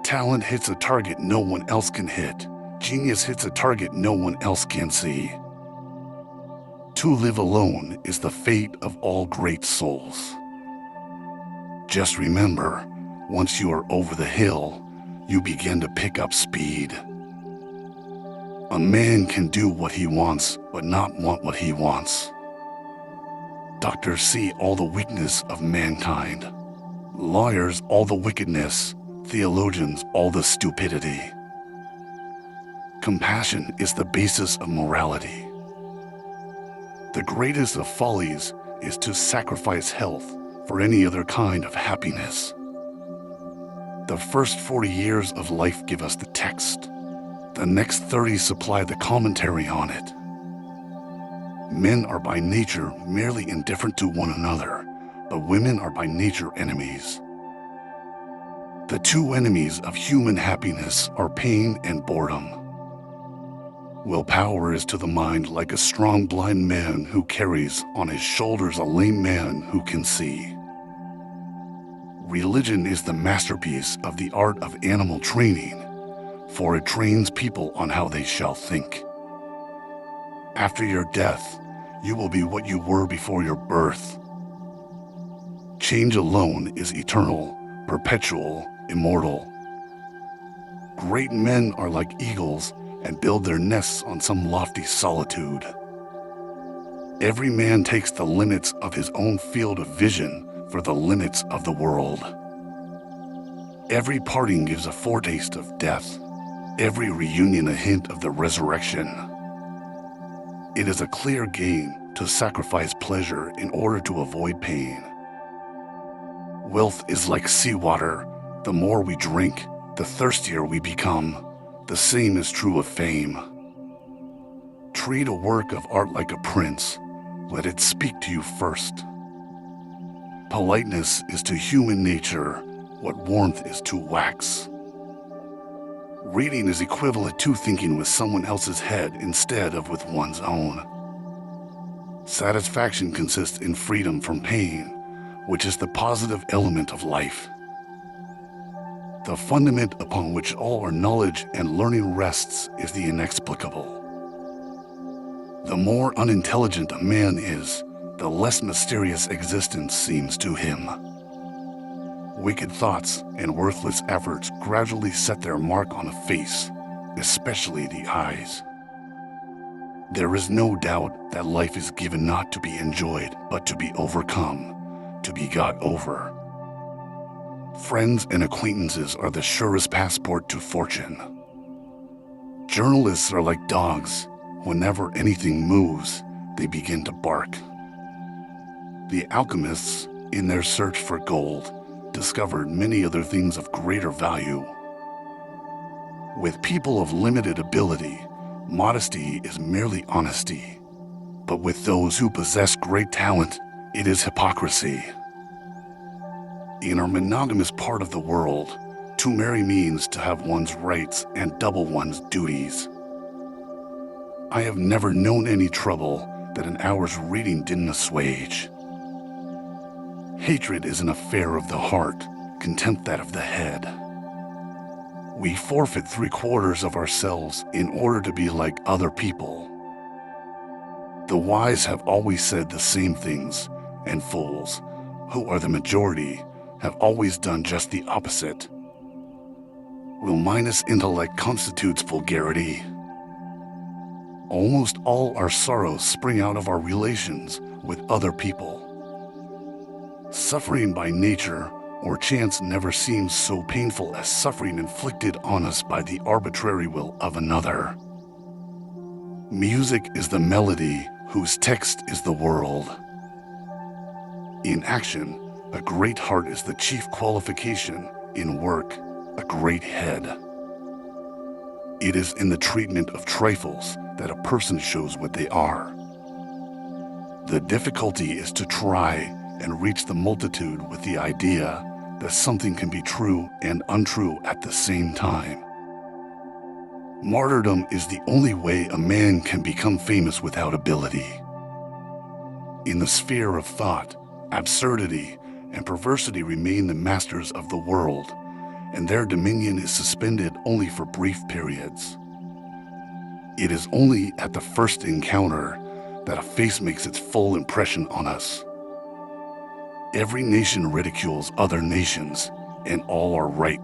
Talent hits a target no one else can hit. Genius hits a target no one else can see. To live alone is the fate of all great souls. Just remember, once you are over the hill, you begin to pick up speed. A man can do what he wants, but not want what he wants. Doctors see all the weakness of mankind. Lawyers, all the wickedness. Theologians, all the stupidity. Compassion is the basis of morality. The greatest of follies is to sacrifice health for any other kind of happiness. The first 40 years of life give us the text. The next 30 supply the commentary on it. Men are by nature merely indifferent to one another, but women are by nature enemies. The two enemies of human happiness are pain and boredom. Willpower is to the mind like a strong blind man who carries on his shoulders a lame man who can see. Religion is the masterpiece of the art of animal training, for it trains people on how they shall think. After your death, you will be what you were before your birth. Change alone is eternal, perpetual, immortal. Great men are like eagles and build their nests on some lofty solitude. Every man takes the limits of his own field of vision for the limits of the world. Every parting gives a foretaste of death, every reunion a hint of the resurrection. It is a clear gain to sacrifice pleasure in order to avoid pain. Wealth is like seawater. The more we drink, the thirstier we become. The same is true of fame. Treat a work of art like a prince. Let it speak to you first. Politeness is to human nature what warmth is to wax. Reading is equivalent to thinking with someone else's head instead of with one's own. Satisfaction consists in freedom from pain, which is the positive element of life. The fundament upon which all our knowledge and learning rests is the inexplicable. The more unintelligent a man is, the less mysterious existence seems to him. Wicked thoughts and worthless efforts gradually set their mark on a face, especially the eyes. There is no doubt that life is given not to be enjoyed, but to be overcome, to be got over. Friends and acquaintances are the surest passport to fortune. Journalists are like dogs. Whenever anything moves, they begin to bark. The alchemists, in their search for gold, discovered many other things of greater value. With people of limited ability, modesty is merely honesty. But with those who possess great talent, it is hypocrisy. In our monogamous part of the world, to marry means to have one's rights and double one's duties. I have never known any trouble that an hour's reading didn't assuage. Hatred is an affair of the heart, contempt that of the head. We forfeit 3/4 of ourselves in order to be like other people. The wise have always said the same things, and fools, who are the majority, have always done just the opposite. Will-minus intellect constitutes vulgarity. Almost all our sorrows spring out of our relations with other people. Suffering by nature or chance never seems so painful as suffering inflicted on us by the arbitrary will of another. Music is the melody whose text is the world. In action, a great heart is the chief qualification. In work, a great head. It is in the treatment of trifles that a person shows what they are. The difficulty is to try and reach the multitude with the idea that something can be true and untrue at the same time. Martyrdom is the only way a man can become famous without ability. In the sphere of thought, absurdity and perversity remain the masters of the world, and their dominion is suspended only for brief periods. It is only at the first encounter that a face makes its full impression on us. Every nation ridicules other nations, and all are right.